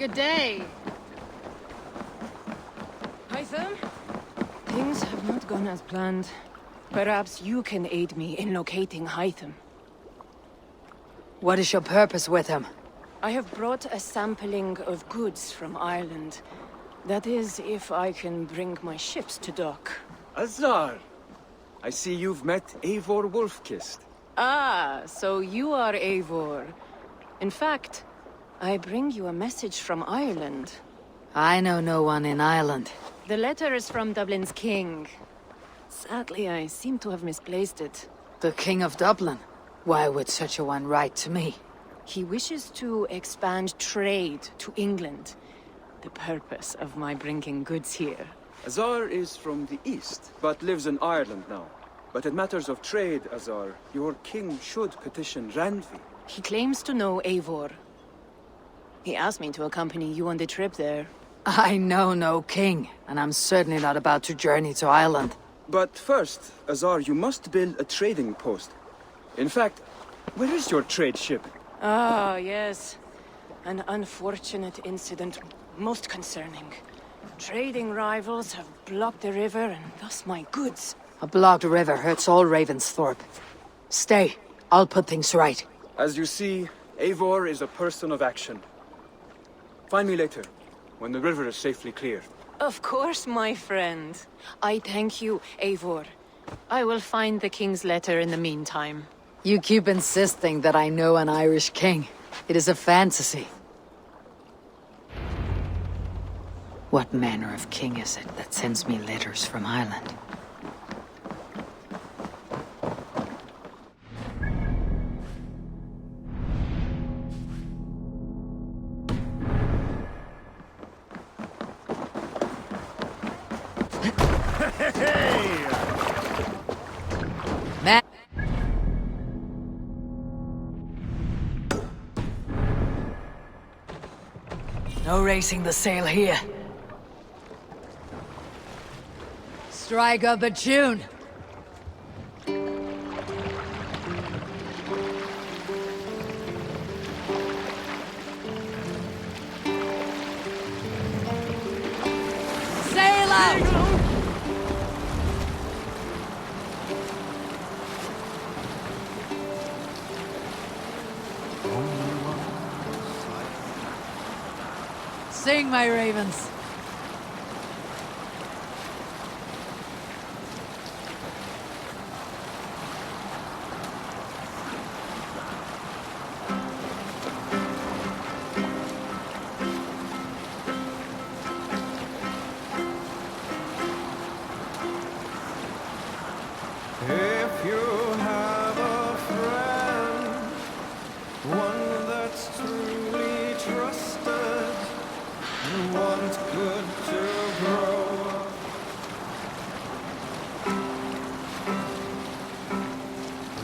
Good day. Hytham? Things have not gone as planned. Perhaps you can aid me in locating Hytham. What is your purpose with him? I have brought a sampling of goods from Ireland. That is, if I can bring my ships to dock. Azar! I see you've met Eivor Wolfkist. Ah, so you are Eivor. In fact, I bring you a message from Ireland. I know no one in Ireland. The letter is from Dublin's king. Sadly, I seem to have misplaced it. The King of Dublin? Why would such a one write to me? He wishes to expand trade to England. The purpose of my bringing goods here. Azar is from the east, but lives in Ireland now. But in matters of trade, Azar, your king should petition Randvi. He claims to know Eivor. He asked me to accompany you on the trip there. I know no king, and I'm certainly not about to journey to Ireland. But first, Azar, you must build a trading post. In fact, where is your trade ship? Ah, yes. An unfortunate incident, most concerning. Trading rivals have blocked the river and thus my goods. A blocked river hurts all Ravensthorpe. Stay, I'll put things right. As you see, Eivor is a person of action. Find me later, when the river is safely clear. Of course, my friend. I thank you, Eivor. I will find the king's letter in the meantime. You keep insisting that I know an Irish king. It is a fantasy. What manner of king is it that sends me letters from Ireland? Man. No raising the sail here. Strike up a tune. Sail out! Sing, my ravens. If you have a friend, one that's truly trusted, and wants good to grow up,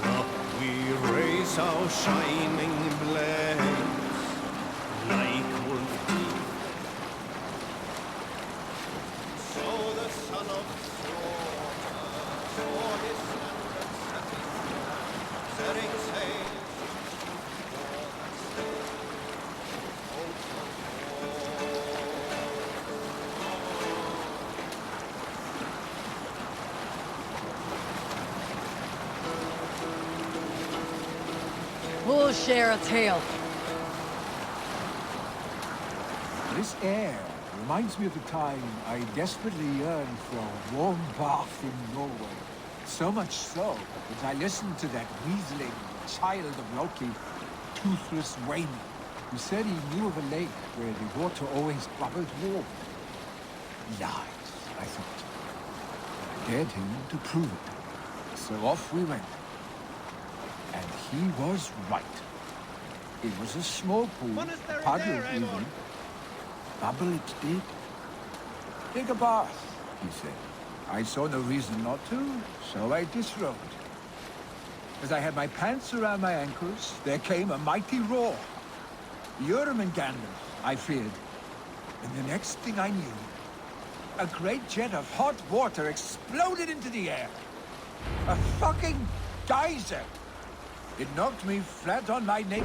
up we raise our shining blades, like wolf teeth. So the son of saw his standard setting sail for We'll share a tale. This air reminds me of the time I desperately yearned for a warm bath in Norway. So much so that I listened to that weaseling child of Loki, Toothless Wayne, who said he knew of a lake where the water always bubbled warm. Lies, I thought. I dared him to prove it. So off we went. And he was right. It was a small pool, paddle even. Bubble it did. Take a bath, he said. I saw no reason not to, so I disrobed. As I had my pants around my ankles, there came a mighty roar. Jörmungandr, I feared. And the next thing I knew, a great jet of hot water exploded into the air. A fucking geyser. It knocked me flat on my neck.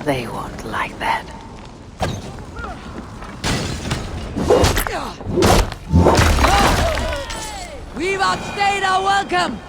They won't like that. We've outstayed our welcome!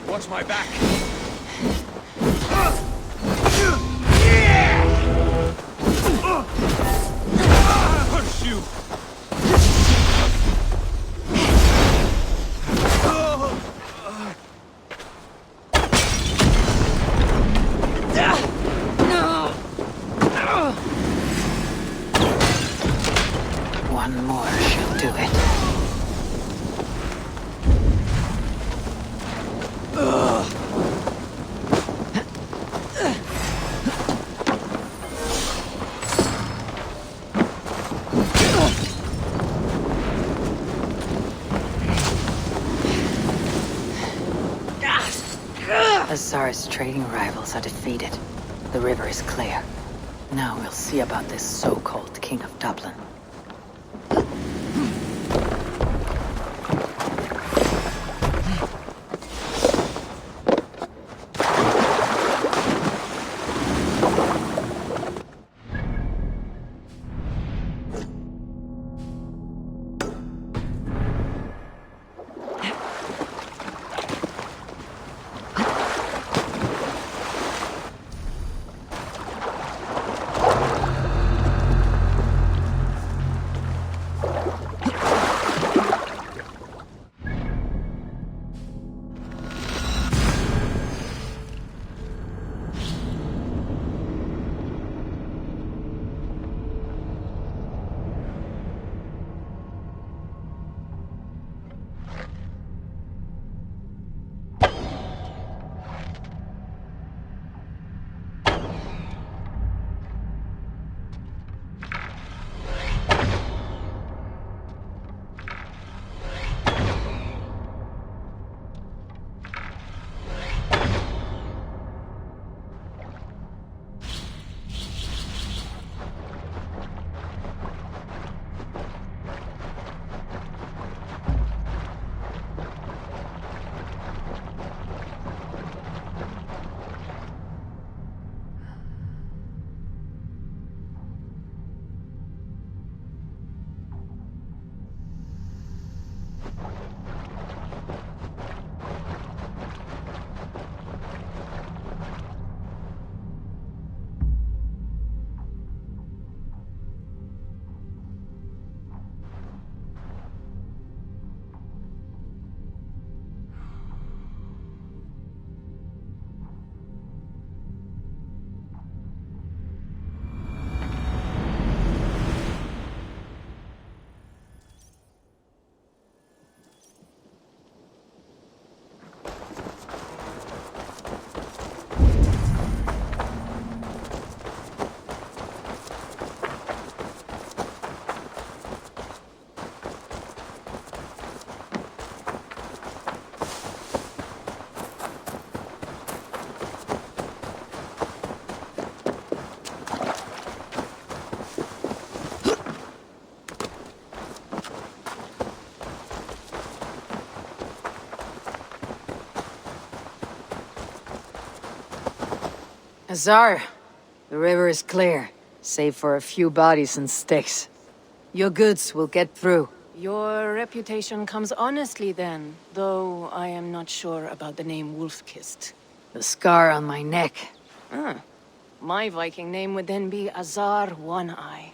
Watch my back. Push you. One more should do it. Azar's trading rivals are defeated. The river is clear. Now we'll see about this so-called King of Dublin. Azar, the river is clear, save for a few bodies and sticks. Your goods will get through. Your reputation comes honestly then, though I am not sure about the name Wolf-Kissed. The scar on my neck. Ah, my Viking name would then be Azar One-Eye.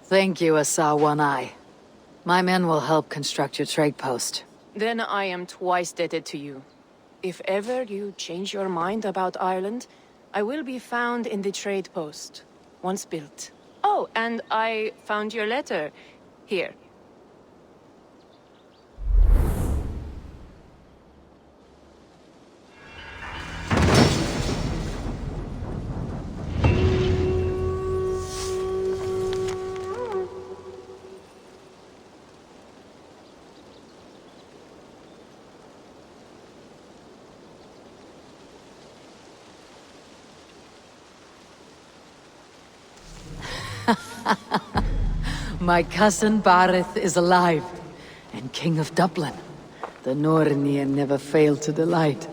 Thank you, Azar One-Eye. My men will help construct your trade post. Then I am twice indebted to you. If ever you change your mind about Ireland, I will be found in the trade post, once built. Oh, and I found your letter. Here. My cousin Barith is alive, and King of Dublin. The Nornir never failed to delight.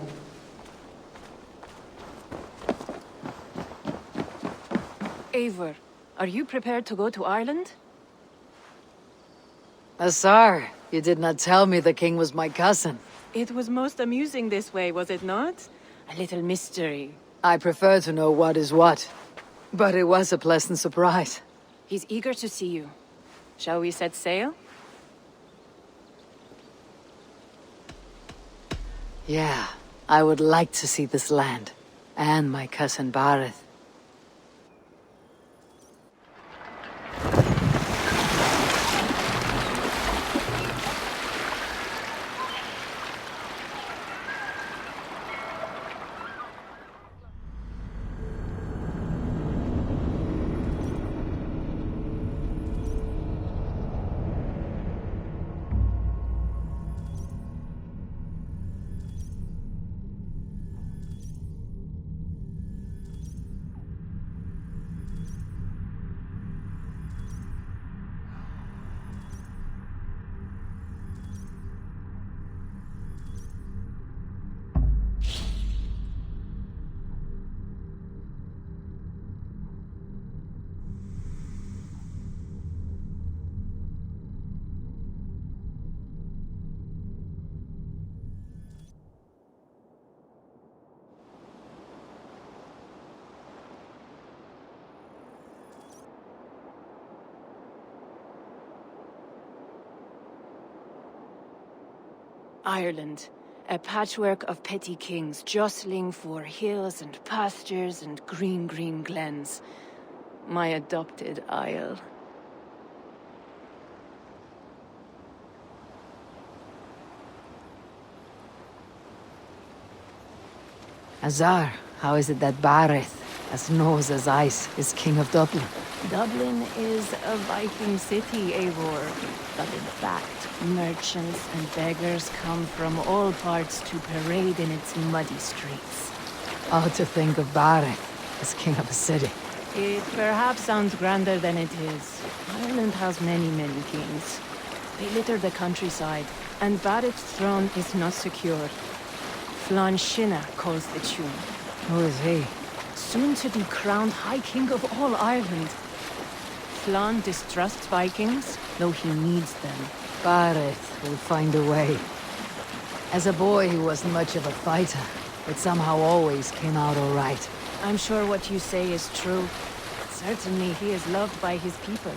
Eivor, are you prepared to go to Ireland? Azar, you did not tell me the king was my cousin. It was most amusing this way, was it not? A little mystery. I prefer to know what is what, but it was a pleasant surprise. He's eager to see you. Shall we set sail? Yeah, I would like to see this land, and my cousin Barith. Ireland. A patchwork of petty kings jostling for hills and pastures and green glens. My adopted isle. Azar, how is it that Barith, as nose as ice, is king of Dublin? Dublin is a Viking city, Eivor. But in fact, merchants and beggars come from all parts to parade in its muddy streets. Oh, to think of Barith as king of a city. It perhaps sounds grander than it is. Ireland has many kings. They litter the countryside, and Barith's throne is not secure. Flann Sinna calls the tune. Who is he? Soon to be crowned High King of all Ireland. Flann distrusts Vikings, though he needs them. Barith will find a way. As a boy, he wasn't much of a fighter, but somehow always came out all right. I'm sure what you say is true. Certainly he is loved by his people.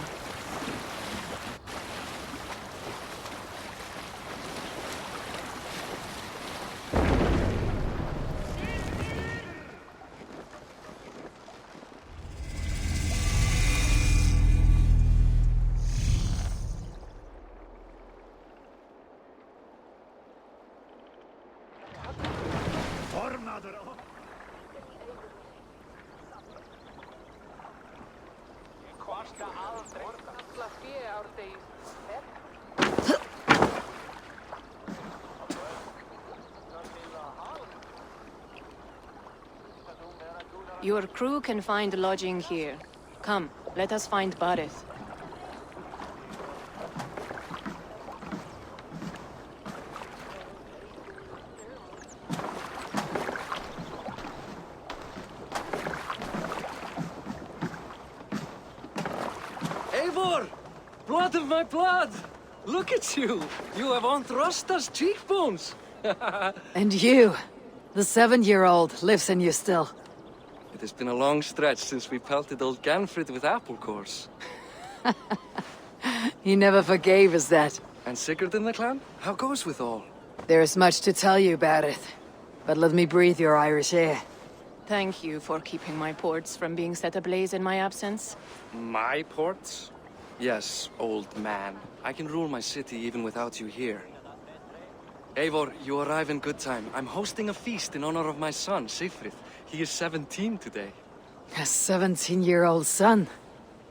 Your crew can find lodging here. Come, let us find Barith. Blood of my blood! Look at you! You have Aunt Rosta's cheekbones! And you, the 7-year-old, lives in you still. It has been a long stretch since we pelted old Ganfrid with apple cores. He never forgave us that. And Sigurd in the clan? How goes with all? There is much to tell you, Barrett. But let me breathe your Irish air. Thank you for keeping my ports from being set ablaze in my absence. My ports? Yes, old man. I can rule my city even without you here. Eivor, you arrive in good time. I'm hosting a feast in honor of my son, Sigfrid. He is 17 today. A 17-year-old son.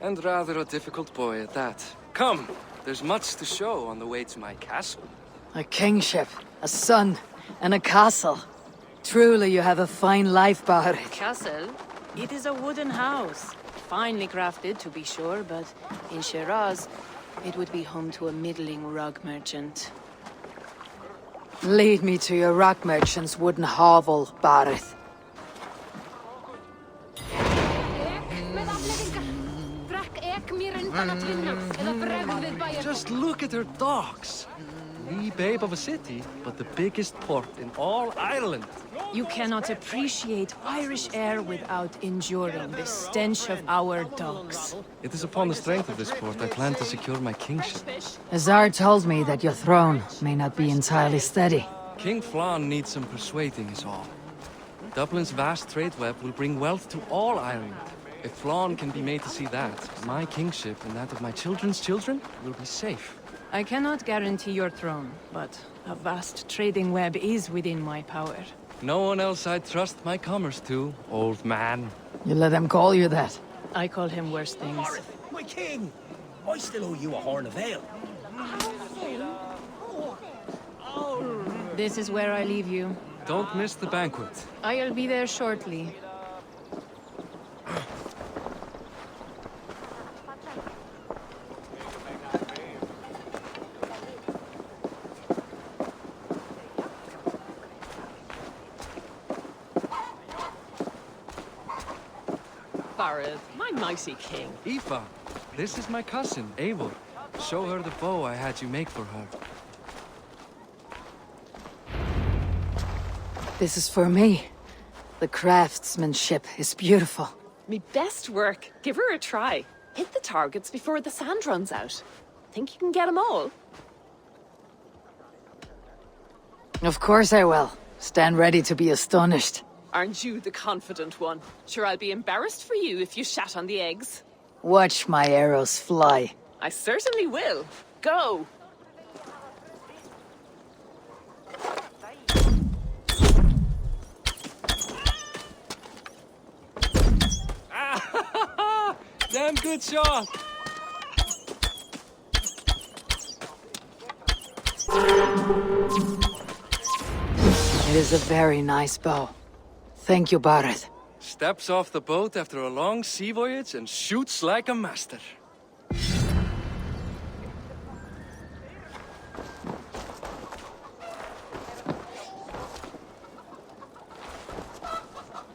And rather a difficult boy at that. Come, there's much to show on the way to my castle. A kingship, a son, and a castle. Truly, you have a fine life, Barrett. Castle? It is a wooden house. Finely crafted, to be sure, but in Shiraz, it would be home to a middling rug merchant. Lead me to your rock merchant's wooden hovel, Barrett. Just look at her docks. Wee babe of a city, but the biggest port in all Ireland. You cannot appreciate Irish air without enduring the stench of our docks. It is upon the strength of this port I plan to secure my kingship. Azar told me that your throne may not be entirely steady. King Flann needs some persuading is all. Dublin's vast trade web will bring wealth to all Ireland. If Flann can be made to see that, my kingship and that of my children's children will be safe. I cannot guarantee your throne, but a vast trading web is within my power. No one else I'd trust my commerce to, old man. You let them call you that. I call him worse things. My king! I still owe you a horn of ale. This is where I leave you. Don't miss the banquet. I'll be there shortly. Barrett, my mighty king. Aoife, this is my cousin, Eivor. Show her the bow I had you make for her. This is for me. The craftsmanship is beautiful. Me best work. Give her a try. Hit the targets before the sand runs out. Think you can get them all? Of course I will. Stand ready to be astonished. Aren't you the confident one? Sure, I'll be embarrassed for you if you shat on the eggs. Watch my arrows fly. I certainly will. Go! Damn good shot! It is a very nice bow. Thank you, Barrett. Steps off the boat after a long sea voyage and shoots like a master.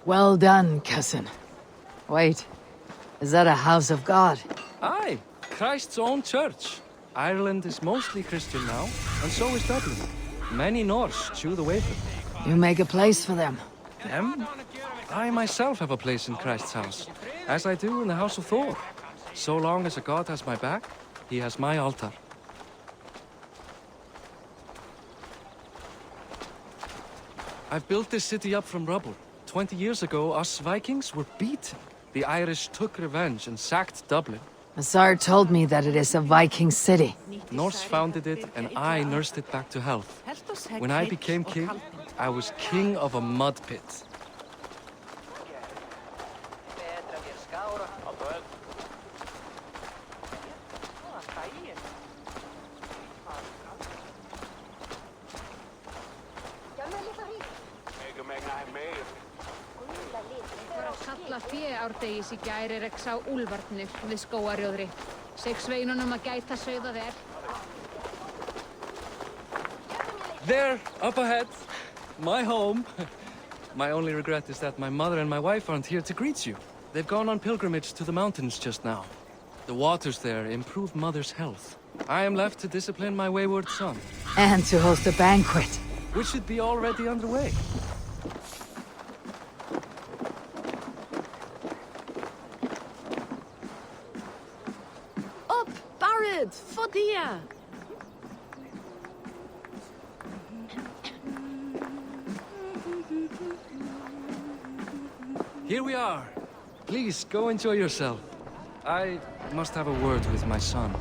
Well done, cousin. Wait, is that a house of God? Aye, Christ's own church. Ireland is mostly Christian now, and so is Dublin. Many Norse chew the wafer. You make a place for them. Them? I myself have a place in Christ's house, as I do in the house of Thor. So long as a god has my back, he has my altar. I've built this city up from rubble. 20 years ago, us Vikings were beaten. The Irish took revenge and sacked Dublin. Azar told me that it is a Viking city. Norse founded it, and I nursed it back to health. When I became king, I was king of a mud pit. Kalla féárdegis í gær X á úlfarnir við skógarjóðri. Seg sveinunum að gæta sauða vel. There, up ahead. My home. My only regret is that my mother and my wife aren't here to greet you. They've gone on pilgrimage to the mountains just now. The waters there improve Mother's health. I am left to discipline my wayward son, And to host a banquet. which should be already underway. Up, Barrett! Fodia! Here we are. Please, go enjoy yourself. I must have a word with my son.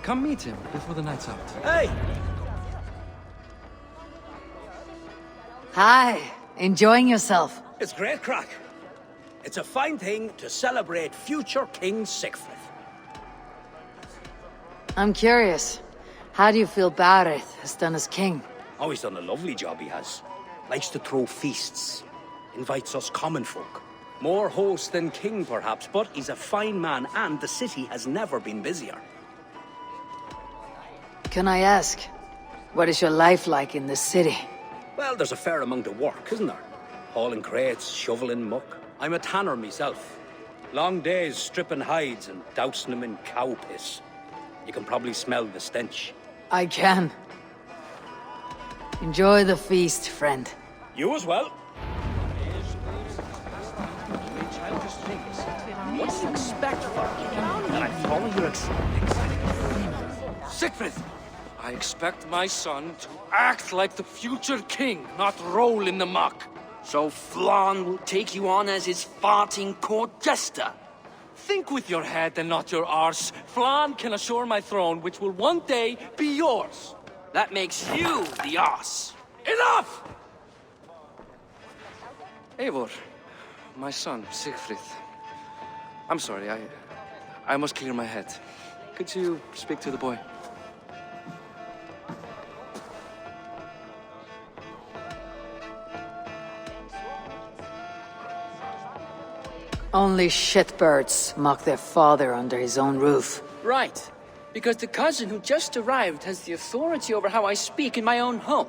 Come meet him before the night's out. Hey! Hi, enjoying yourself? It's great crack. It's a fine thing to celebrate future King Sigfrid. I'm curious. How do you feel Barrett has done as king? Oh, he's done a lovely job, he has. Likes to throw feasts. Invites us common folk. More host than king, perhaps, but he's a fine man, and the city has never been busier. Can I ask, what is your life like in the city? Well, there's a fair amount of work, isn't there? Hauling crates, shoveling muck. I'm a tanner myself. Long days stripping hides and dousing them in cow piss. You can probably smell the stench. I can. Enjoy the feast, friend. You as well. What do you expect from me? That I follow your Sigfrid! I expect my son to act like the future king, not roll in the muck. So Flan will take you on as his farting court jester? Think with your head and not your arse. Flan can assure my throne, which will one day be yours. That makes you the ass. Enough! Eivor, my son, Sigfrid. I'm sorry, I must clear my head. Could you speak to the boy? Only shitbirds mock their father under his own roof. Right. Because the cousin who just arrived has the authority over how I speak in my own home.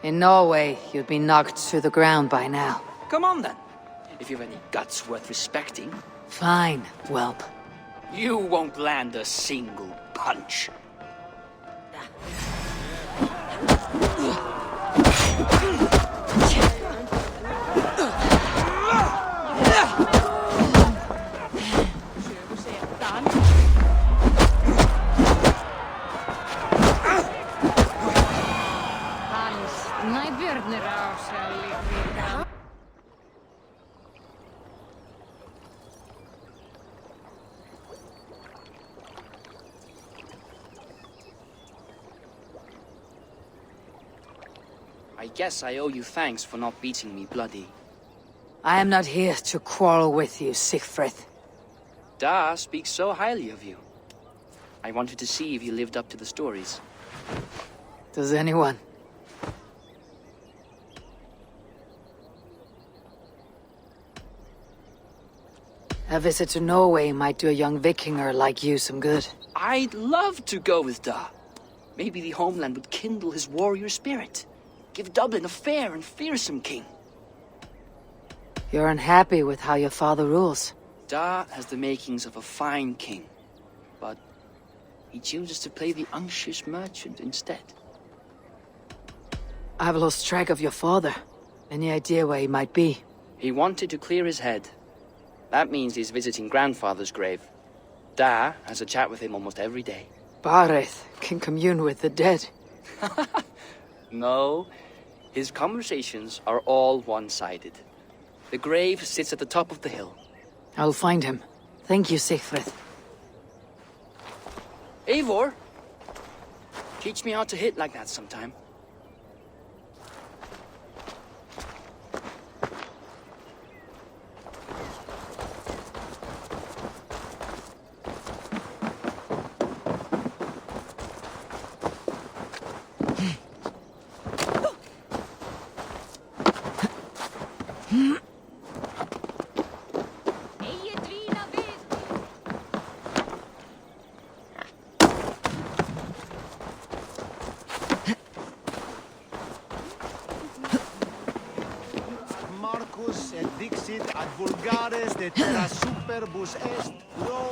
In Norway, you'd be knocked to the ground by now. Come on then. If you've any guts worth respecting. Fine, whelp. You won't land a single punch. I guess I owe you thanks for not beating me bloody. I am not here to quarrel with you, Sigfrid. Da speaks so highly of you. I wanted to see if you lived up to the stories. Does anyone? A visit to Norway might do a young Vikinger like you some good. I'd love to go with Da. Maybe the homeland would kindle his warrior spirit. Give Dublin a fair and fearsome king. You're unhappy with how your father rules. Da has the makings of a fine king, but he chooses to play the unctuous merchant instead. I've lost track of your father. Any idea where he might be? He wanted to clear his head. That means he's visiting grandfather's grave. Da has a chat with him almost every day. Barrett can commune with the dead. No, his conversations are all one-sided. The grave sits at the top of the hill. I'll find him. Thank you, Sigfrid. Eivor, teach me how to hit like that sometime. Dixit ad vulgares de terra superbus est, pro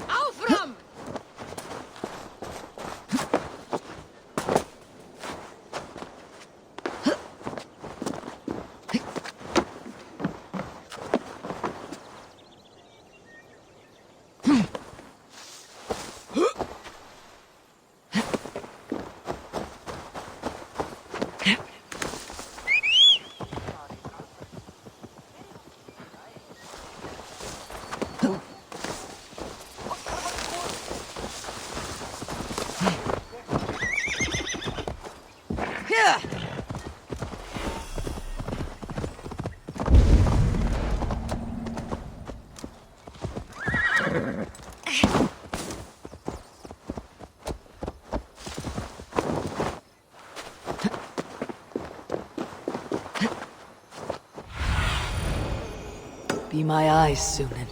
Áfram! Be my eyes, Sunan.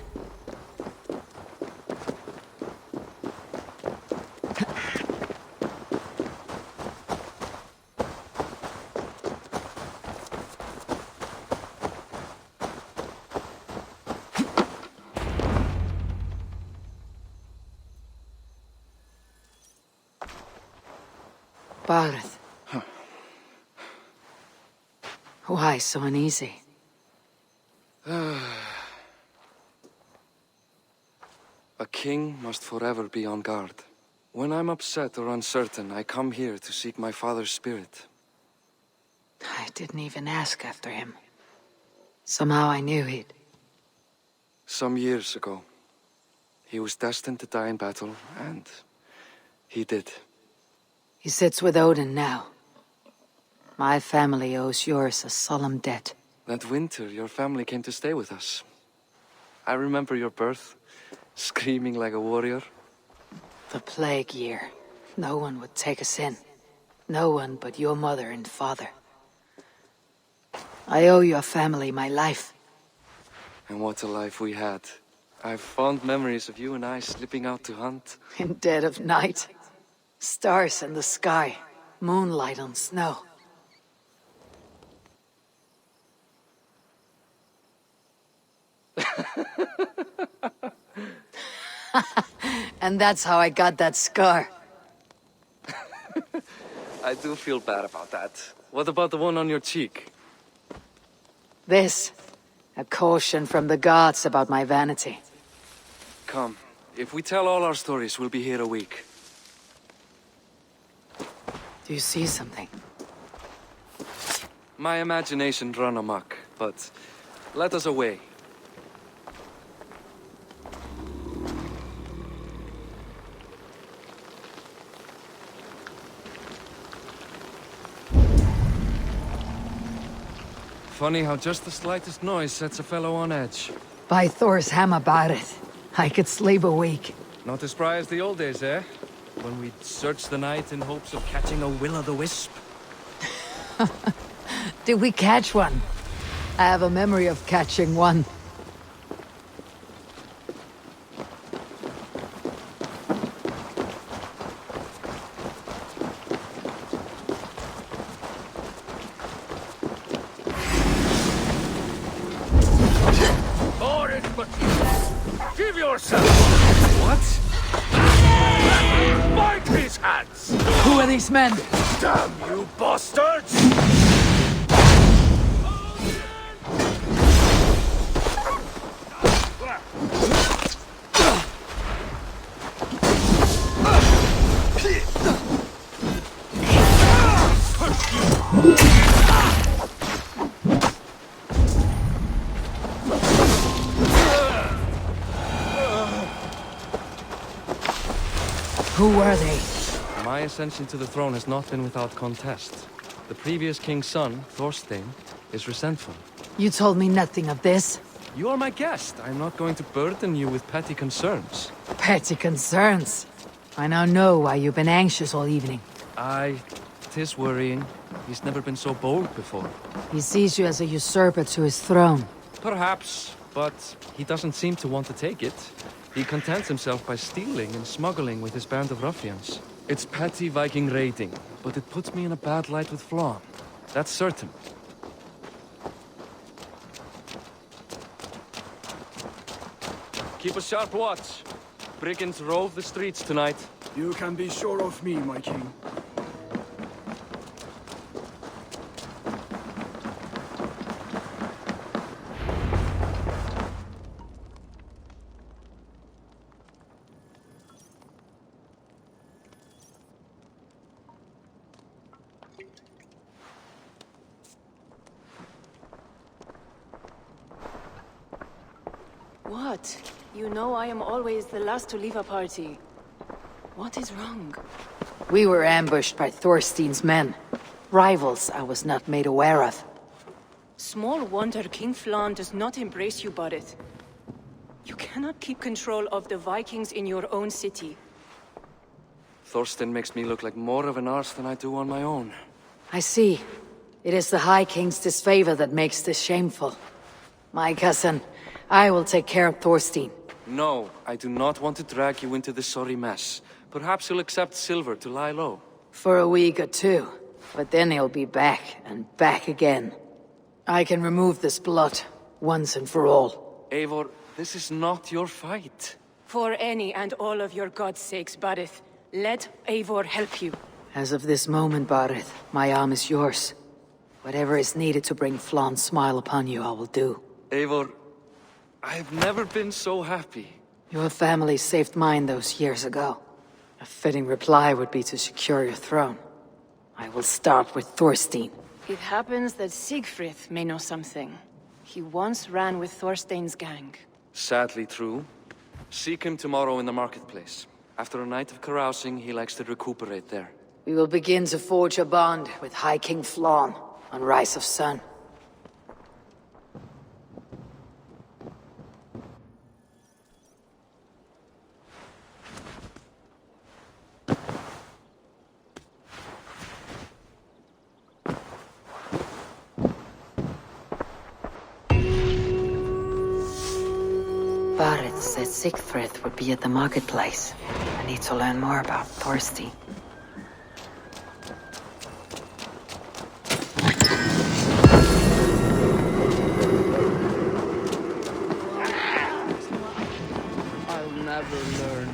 Barth. Why so uneasy? A king must forever be on guard. When I'm upset or uncertain, I come here to seek my father's spirit. I didn't even ask after him. Somehow I knew he'd... Some years ago, he was destined to die in battle, and he did. He sits with Odin now. My family owes yours a solemn debt. That winter, your family came to stay with us. I remember your birth, screaming like a warrior. The plague year. No one would take us in. No one but your mother and father. I owe your family my life. And what a life we had. I've fond memories of you and I slipping out to hunt. In dead of night. Stars in the sky. Moonlight on snow. And that's how I got that scar. I do feel bad about that. What about the one on your cheek? This. A caution from the gods about my vanity. Come. If we tell all our stories, we'll be here a week. Do you see something? My imagination run amok, but let us away. Funny how just the slightest noise sets a fellow on edge. By Thor's hammer, Barith. I could sleep a week. Not as spry as the old days, eh? When we'd search the night in hopes of catching a will-o'-the-wisp. Did we catch one? I have a memory of catching one. Give yourself! What? are these men? Damn you bastards! Who were they? My ascension to the throne has not been without contest. The previous king's son, Thorstein, is resentful. You told me nothing of this. You are my guest. I'm not going to burden you with petty concerns. Petty concerns. I now know why you've been anxious all evening. Aye, 'tis worrying. He's never been so bold before. He sees you as a usurper to his throne. Perhaps, but he doesn't seem to want to take it. He contents himself by stealing and smuggling with his band of ruffians. It's petty Viking raiding, but it puts me in a bad light with Flann. That's certain. Keep a sharp watch. Brigands rove the streets tonight. You can be sure of me, my king. What? You know I am always the last to leave a party. What is wrong? We were ambushed by Thorstein's men. Rivals I was not made aware of. Small wonder King Flann does not embrace you, Barith. You cannot keep control of the Vikings in your own city. Thorstein makes me look like more of an arse than I do on my own. I see. It is the High King's disfavor that makes this shameful. My cousin, I will take care of Thorstein. No, I do not want to drag you into this sorry mess. Perhaps you'll accept silver to lie low. For a week or two. But then he'll be back, and back again. I can remove this blot, once and for all. Eivor, this is not your fight. For any and all of your gods' sakes, Barith, let Eivor help you. As of this moment, Barith, my arm is yours. Whatever is needed to bring Flann's smile upon you, I will do. Eivor, I've never been so happy. Your family saved mine those years ago. A fitting reply would be to secure your throne. I will start with Thorstein. It happens that Siegfried may know something. He once ran with Thorstein's gang. Sadly true. Seek him tomorrow in the marketplace. After a night of carousing, he likes to recuperate there. We will begin to forge a bond with High King Flann on Rise of Sun. Barith said Siegfried would be at the marketplace. I need to learn more about Thorstein. I'll never learn.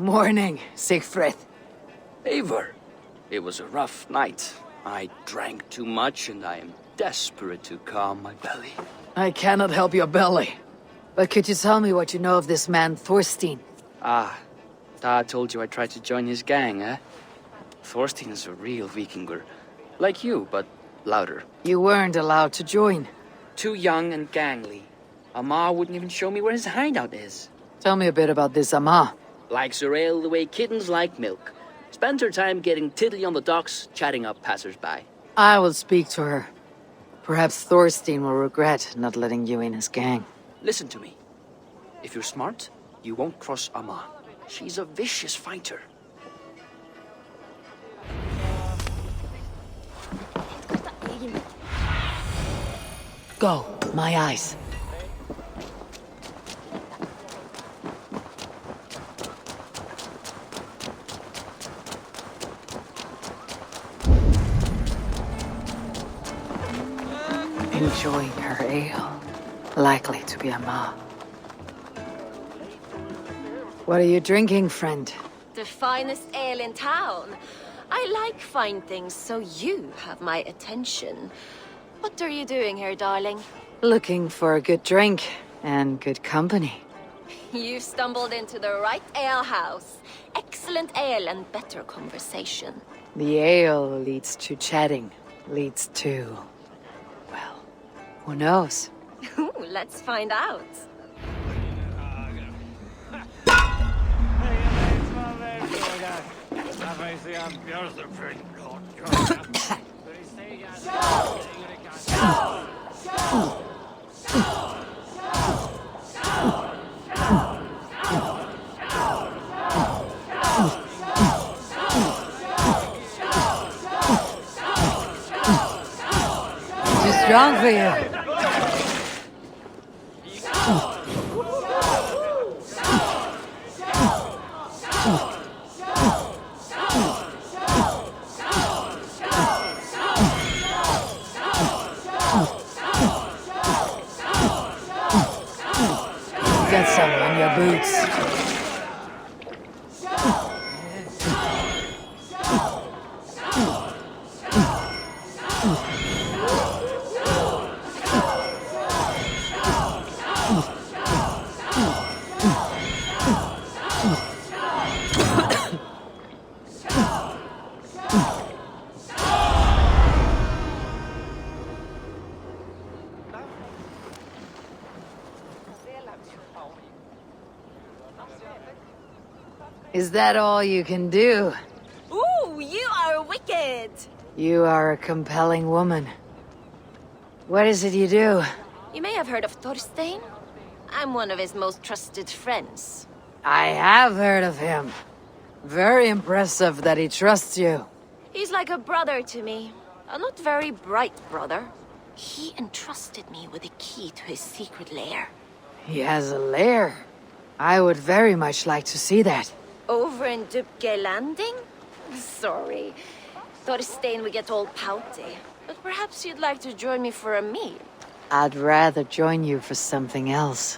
Morning, Siegfried. Eivor, it was a rough night. I drank too much and I am desperate to calm my belly. I cannot help your belly. But could you tell me what you know of this man, Thorstein? Ah, Dad told you I tried to join his gang, eh? Thorstein is a real Vikinger. Like you, but louder. You weren't allowed to join. Too young and gangly. Amar wouldn't even show me where his hideout is. Tell me a bit about this Amar. Likes her ale the way kittens like milk. Spends her time getting tiddly on the docks, chatting up passers-by. I will speak to her. Perhaps Thorstein will regret not letting you in his gang. Listen to me. If you're smart, you won't cross Amar. She's a vicious fighter. Go, my eyes. enjoying her ale. Likely to be a ma. What are you drinking, friend? The finest ale in town. I like fine things, so you have my attention. What are you doing here, darling? Looking for a good drink and good company. You've stumbled into the right ale house. Excellent ale and better conversation. The ale leads to chatting, leads to... well, who knows? Let's find out. Too strong for you. Get some on your boots. Is that all you can do? Ooh, you are wicked! You are a compelling woman. What is it you do? You may have heard of Thorstein. I'm one of his most trusted friends. I have heard of him. Very impressive that he trusts you. He's like a brother to me. A not very bright brother. He entrusted me with the key to his secret lair. He has a lair. I would very much like to see that. Over in Dubke Landing? Sorry. Thorstein would get all pouty. But perhaps you'd like to join me for a meal. I'd rather join you for something else.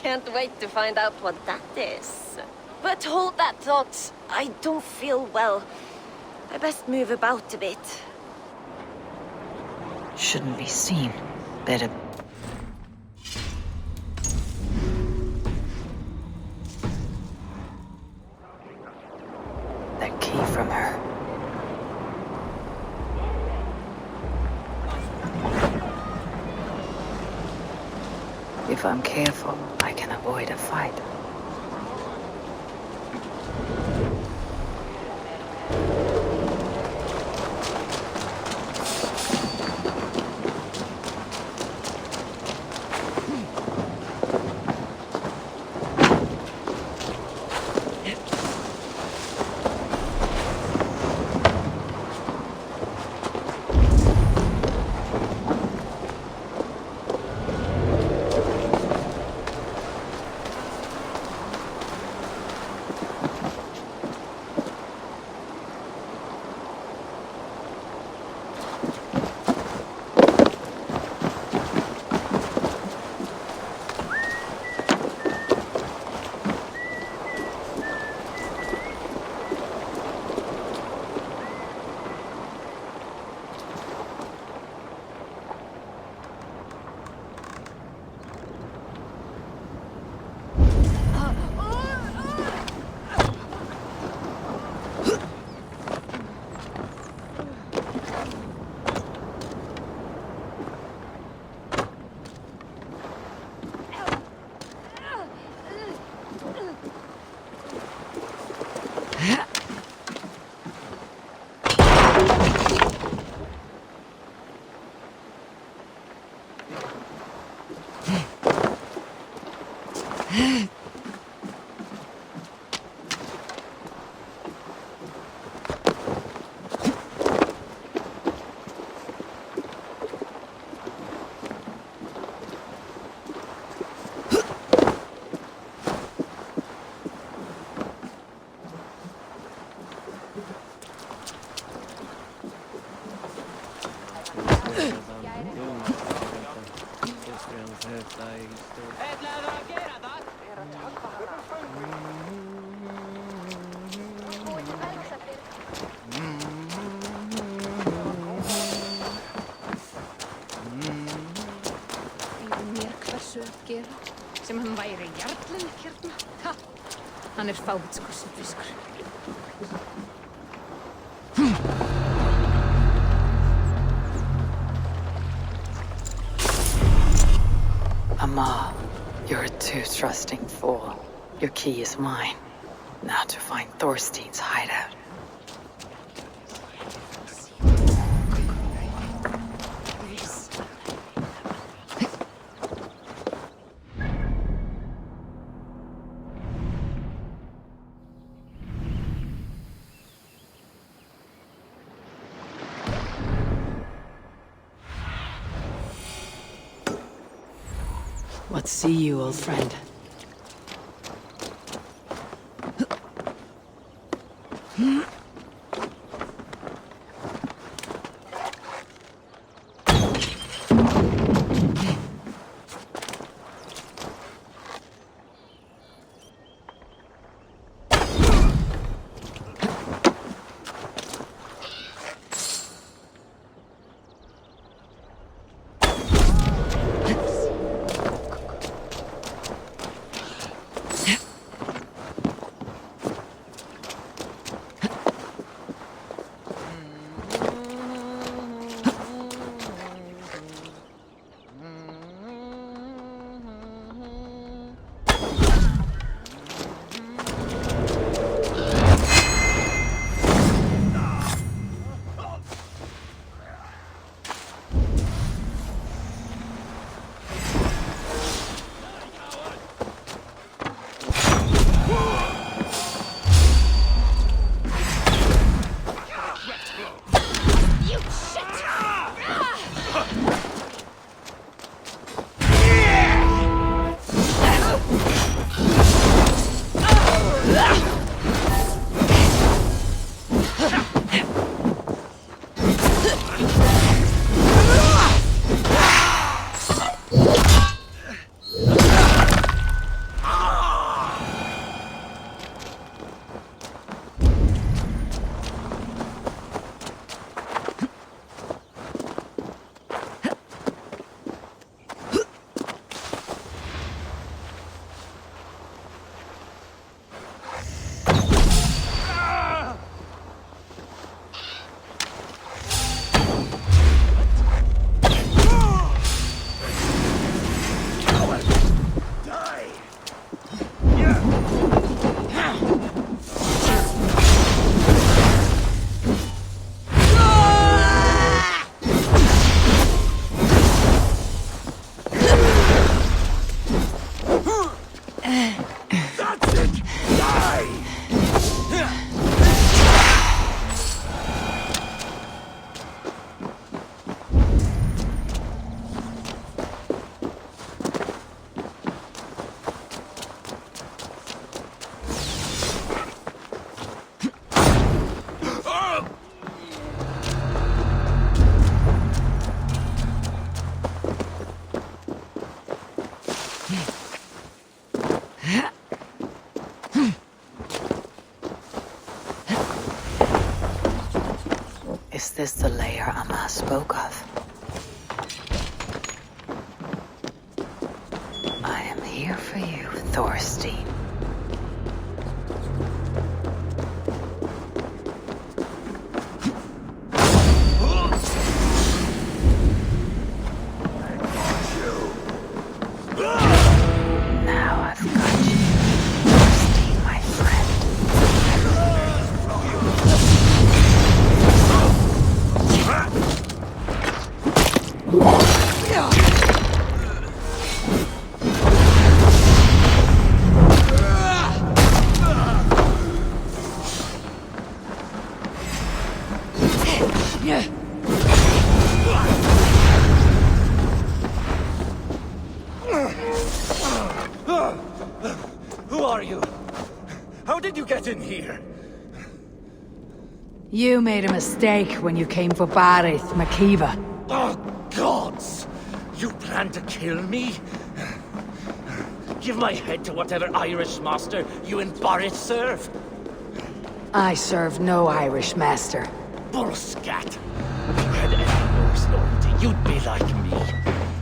Can't wait to find out what that is. But hold that thought. I don't feel well. I best move about a bit. Shouldn't be seen. Better... That key from her. If I'm careful, I can avoid a fight. Hann fávitskur sem fiskur. Ama, you're a too trusting fool. Your key is mine. Now to find Thorstein's hideout. What see you, old friend? Is this the lair Amma spoke of? I am here for you, Thorstein. Now I've got you, Thorstein, my friend. Who are you? How did you get in here? You made a mistake when you came for Barith, Makiva. Oh, gods! You plan to kill me? Give my head to whatever Irish master you and Barith serve. I serve no Irish master. Bullscat! If you had any Norse loyalty, you'd be like me,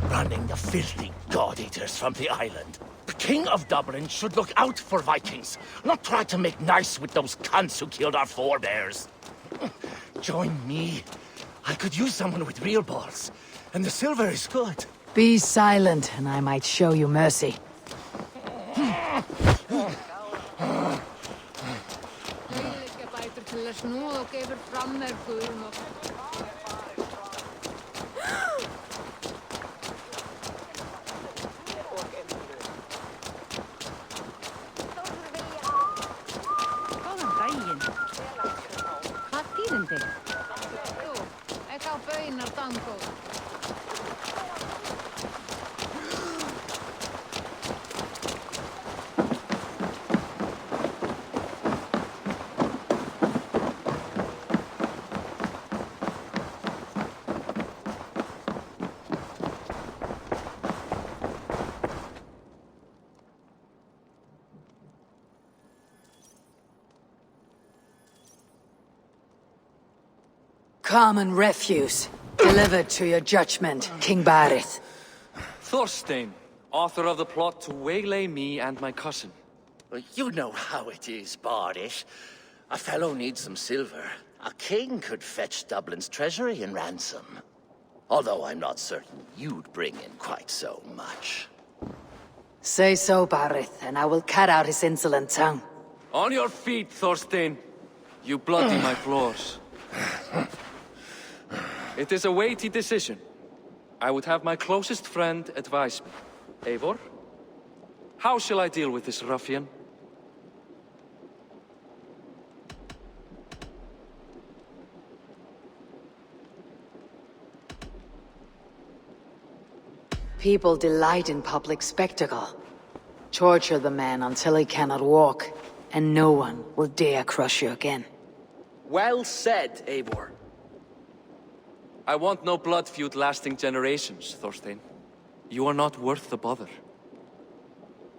running the filthy god-eaters from the island. But King of Dublin should look out for Vikings, not try to make nice with those cunts who killed our forebears. Join me. I could use someone with real balls, and the silver is good. Be silent, and I might show you mercy. Hvað þýðindi? Jú, ekki á baunar dango. Common refuse. Delivered to your judgment, King Barith. Thorstein, author of the plot to waylay me and my cousin. You know how it is, Bardish. A fellow needs some silver. A king could fetch Dublin's treasury in ransom. Although I'm not certain you'd bring in quite so much. Say so, Barith, and I will cut out his insolent tongue. On your feet, Thorstein. You bloody my floors. It is a weighty decision. I would have my closest friend advise me. Eivor, how shall I deal with this ruffian? People delight in public spectacle. Torture the man until he cannot walk, and no one will dare crush you again. Well said, Eivor. I want no blood feud lasting generations, Thorstein. You are not worth the bother.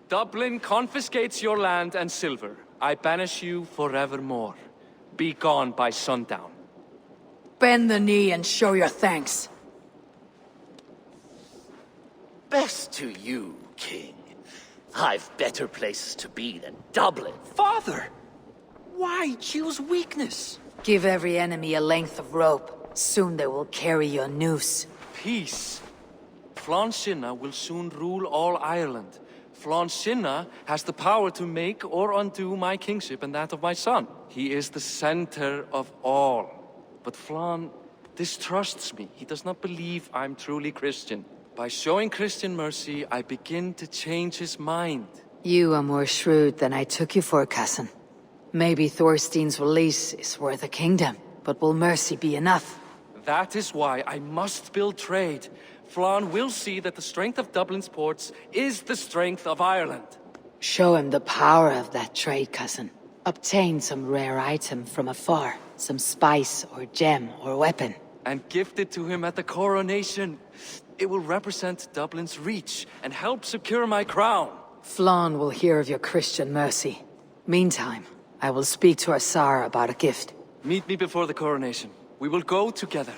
Dublin confiscates your land and silver. I banish you forevermore. Be gone by sundown. Bend the knee and show your thanks. Best to you, King. I've better places to be than Dublin. Father! Why choose weakness? Give every enemy a length of rope. Soon they will carry your noose. Peace. Flann Sinna will soon rule all Ireland. Flann Sinna has the power to make or undo my kingship and that of my son. He is the center of all. But Flann distrusts me. He does not believe I'm truly Christian. By showing Christian mercy, I begin to change his mind. You are more shrewd than I took you for, cousin. Maybe Thorstein's release is worth a kingdom, but will mercy be enough? That is why I must build trade. Flann will see that the strength of Dublin's ports is the strength of Ireland. Show him the power of that trade, cousin. Obtain some rare item from afar. Some spice or gem or weapon. And gift it to him at the coronation. It will represent Dublin's reach and help secure my crown. Flann will hear of your Christian mercy. Meantime, I will speak to our Tsar about a gift. Meet me before the coronation. We will go together.